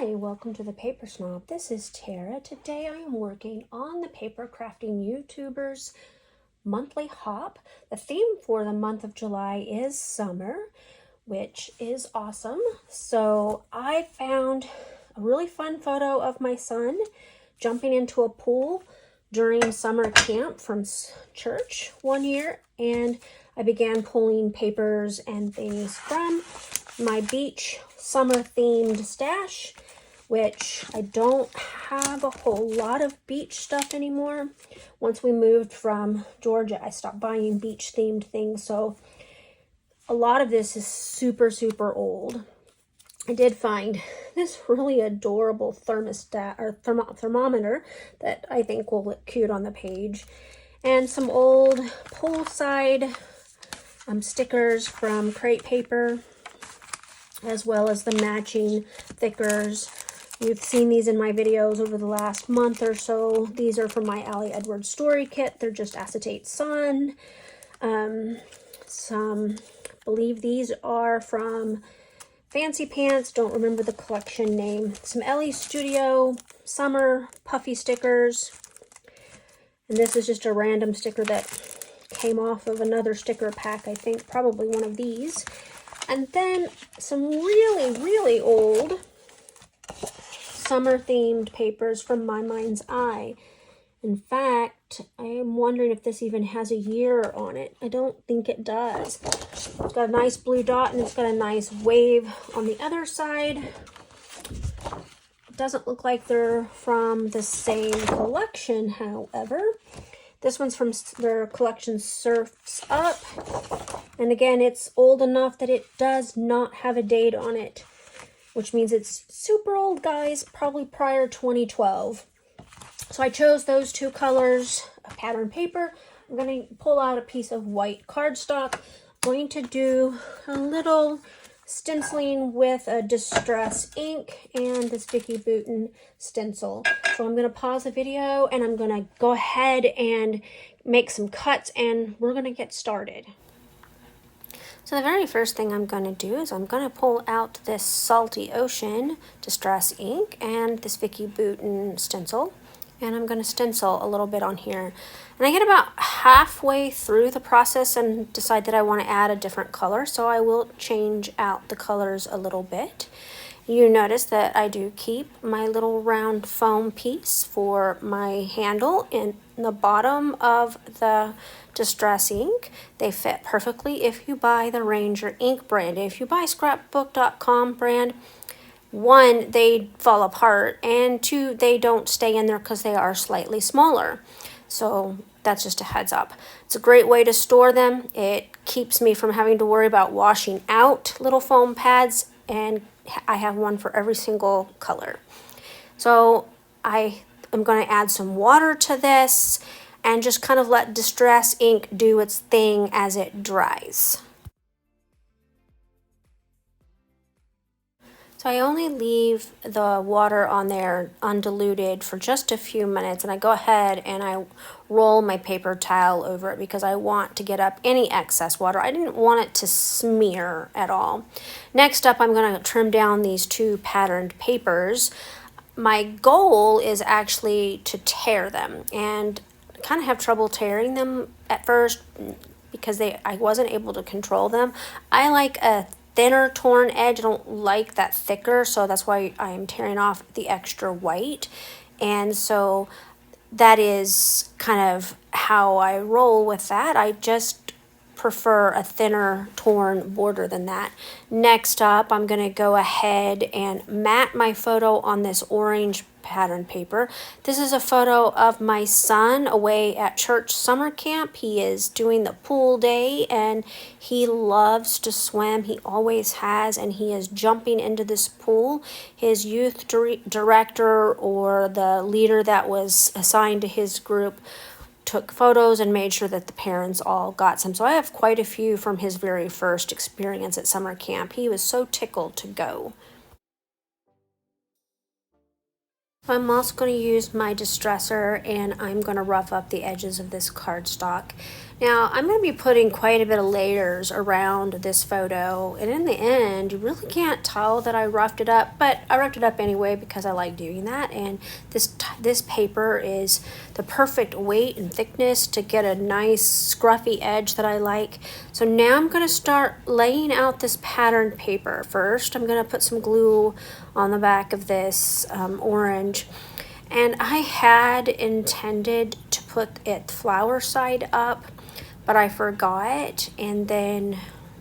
Hi, welcome to the Paper Snob. This is Tara. Today I am working on the PaperCrafting YouTubers monthly hop. The theme for the month of July is summer, which is awesome. So I found a really fun photo of my son jumping into a pool during summer camp from church one year, and I began pulling papers and things from my beach summer themed stash, which I don't have a whole lot of beach stuff anymore. Once we moved from Georgia, I stopped buying beach themed things, so a lot of this is super old. I did find this really adorable thermostat or thermometer that I think will look cute on the page, and some old poolside stickers from Crate Paper, as well as the matching thickers. You've seen these in my videos over the last month or so. These are from my Allie Edwards story kit. They're just acetate sun. I believe these are from Fancy Pants. Don't remember the collection name. Some Ellie Studio summer puffy stickers. And this is just a random sticker that came off of another sticker pack, I think, probably one of these. And then some really old summer themed papers from My Mind's Eye. In fact, I am wondering if this even has a year on it. I don't think it does. It's got a nice blue dot and it's got a nice wave on the other side. It doesn't look like they're from the same collection, however. This one's from their collection Surfs Up. And again, it's old enough that it does not have a date on it, which means it's super old, guys, probably prior 2012. So I chose those two colors of pattern paper. I'm going to pull out a piece of white cardstock. I'm going to do a little stenciling with a Distress ink and this Vicky Bouton stencil. So I'm going to pause the video and I'm going to go ahead and make some cuts and we're going to get started. So the very first thing I'm going to do is I'm going to pull out this Salty Ocean Distress ink and this Vicky Bouton stencil, and I'm going to stencil a little bit on here. And I get about halfway through the process and decide that I want to add a different color, so I will change out the colors a little bit. You notice that I do keep my little round foam piece for my handle in the bottom of the Distress ink. They fit perfectly if you buy the Ranger ink brand. If you buy scrapbook.com brand, one, they fall apart, and two, they don't stay in there because they are slightly smaller. So that's just a heads up. It's a great way to store them. It keeps me from having to worry about washing out little foam pads, and I have one for every single color. So I am going to add some water to this and just kind of let Distress ink do its thing as it dries. So I only leave the water on there undiluted for just a few minutes, and I go ahead and I roll my paper towel over it because I want to get up any excess water. I didn't want it to smear at all. Next up, I'm going to trim down these two patterned papers. My goal is actually to tear them, and I kind of have trouble tearing them at first because I wasn't able to control them. I like a thinner torn edge. I don't like that thicker, so that's why I'm tearing off the extra white. And so that is kind of how I roll with that. I just prefer a thinner torn border than that. Next up, I'm going to go ahead and mat my photo on this orange pattern paper. This is a photo of my son away at church summer camp. He is doing the pool day and he loves to swim. He always has, and he is jumping into this pool. His youth director, or the leader that was assigned to his group, took photos and made sure that the parents all got some. So I have quite a few from his very first experience at summer camp. He was so tickled to go. I'm also going to use my distresser, and I'm going to rough up the edges of this cardstock. Now, I'm going to be putting quite a bit of layers around this photo, and in the end, you really can't tell that I roughed it up, but I roughed it up anyway because I like doing that, and this paper is the perfect weight and thickness to get a nice scruffy edge that I like. So now I'm going to start laying out this pattern paper. First, I'm going to put some glue on the back of this orange, and I had intended to put it flower side up, but I forgot, and then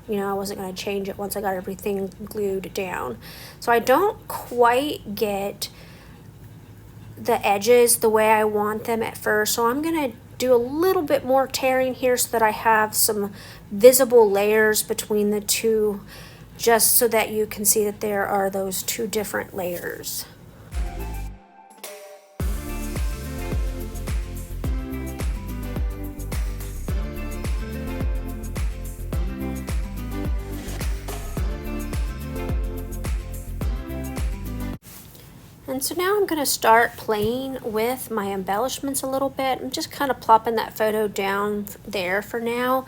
I wasn't going to change it once I got everything glued down. So I don't quite get the edges the way I want them at first, so I'm going to do a little bit more tearing here so that I have some visible layers between the two, just so that you can see that there are those two different layers. And so now I'm going to start playing with my embellishments a little bit. I'm just kind of plopping that photo down there for now.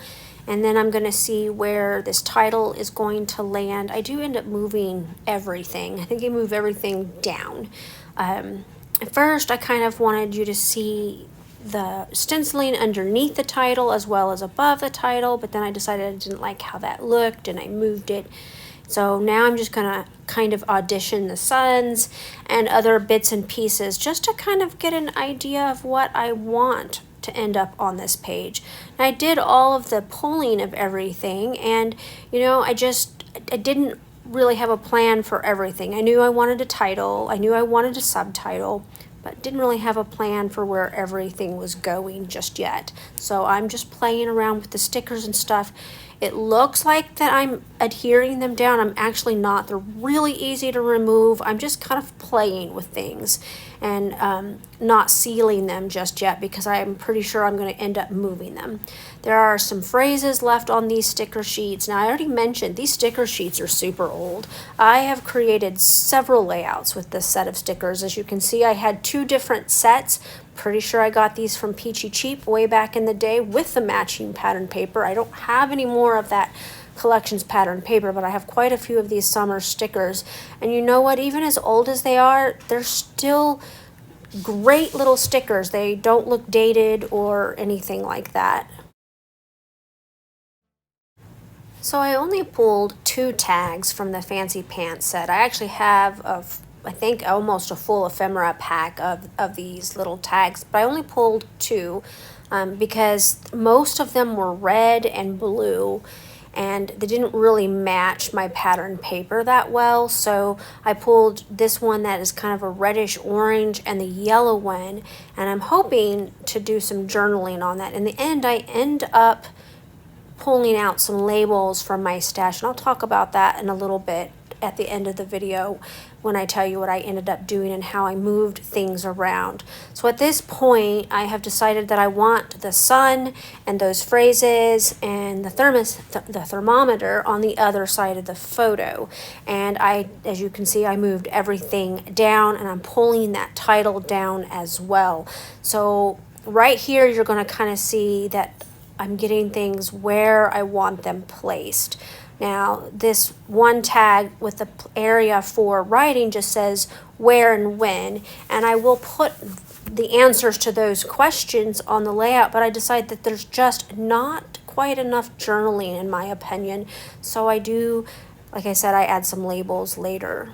And then I'm going to see where this title is going to land. I do end up moving everything. I think I move everything down. At first, I kind of wanted you to see the stenciling underneath the title as well as above the title, but then I decided I didn't like how that looked and I moved it. So now I'm just gonna kind of audition the suns and other bits and pieces just to kind of get an idea of what I want to end up on this page. And I did all of the pulling of everything, and I didn't really have a plan for everything. I knew I wanted a title, I knew I wanted a subtitle, but didn't really have a plan for where everything was going just yet. So I'm just playing around with the stickers and stuff. It looks like that I'm adhering them down. I'm actually not. They're really easy to remove. I'm just kind of playing with things and not sealing them just yet because I'm pretty sure I'm going to end up moving them. There are some phrases left on these sticker sheets. Now, I already mentioned these sticker sheets are super old. I have created several layouts with this set of stickers. As you can see, I had 2 different sets. Pretty sure I got these from Peachy Cheap way back in the day with the matching pattern paper. I don't have any more of that collections pattern paper, but I have quite a few of these summer stickers. And you know what? Even as old as they are, they're still great little stickers. They don't look dated or anything like that. So I only pulled 2 tags from the Fancy Pants set. I actually have I think almost a full ephemera pack of these little tags, but I only pulled 2 because most of them were red and blue, and they didn't really match my pattern paper that well. So I pulled this one that is kind of a reddish orange and the yellow one, and I'm hoping to do some journaling on that. In the end, I end up pulling out some labels from my stash, and I'll talk about that in a little bit at the end of the video when I tell you what I ended up doing and how I moved things around. So at this point, I have decided that I want the sun and those phrases and the thermometer on the other side of the photo. And as you can see, I moved everything down, and I'm pulling that title down as well. So right here, you're going to kind of see that I'm getting things where I want them placed. Now, this one tag with the area for writing just says where and when, and I will put the answers to those questions on the layout, but I decided that there's just not quite enough journaling in my opinion. So I do, like I said, I add some labels later.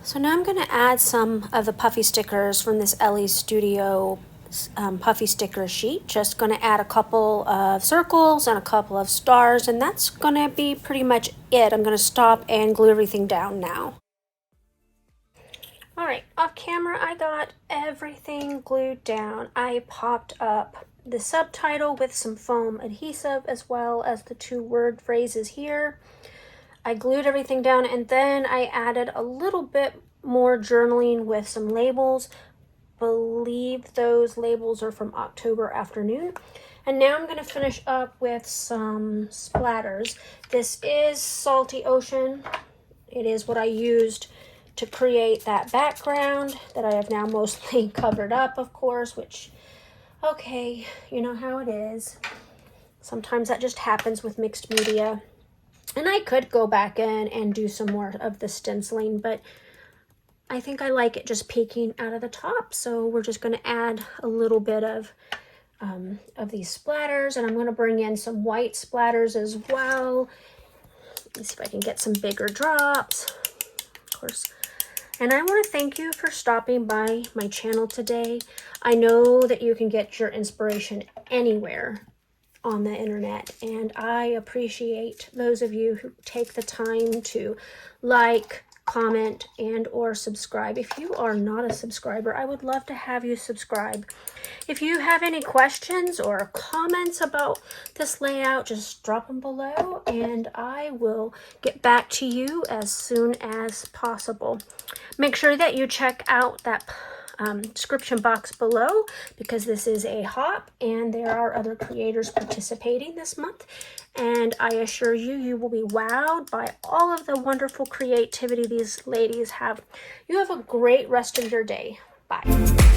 So now I'm going to add some of the puffy stickers from this Ellie Studio puffy sticker sheet. Just going to add a couple of circles and a couple of stars, and that's going to be pretty much it. I'm going to stop and glue everything down now. Alright, off camera I got everything glued down. I popped up the subtitle with some foam adhesive as well as the 2 word phrases here. I glued everything down, and then I added a little bit more journaling with some labels. Believe those labels are from October Afternoon. And now I'm going to finish up with some splatters. This is Salty Ocean It is what I used to create that background that I have now mostly covered up, of course, which, okay, you know how it is. Sometimes that just happens with mixed media. And I could go back in and do some more of the stenciling, but I think I like it just peeking out of the top. So we're just going to add a little bit of these splatters, and I'm going to bring in some white splatters as well. Let's see if I can get some bigger drops, of course. And I want to thank you for stopping by my channel today. I know that you can get your inspiration anywhere on the internet, and I appreciate those of you who take the time to like, comment, and or subscribe. If you are not a subscriber, I would love to have you subscribe. If you have any questions or comments about this layout, just drop them below and I will get back to you as soon as possible. Make sure that you check out that description box below, because this is a hop and there are other creators participating this month, and I assure you, you will be wowed by all of the wonderful creativity these ladies have. You have a great rest of your day. Bye.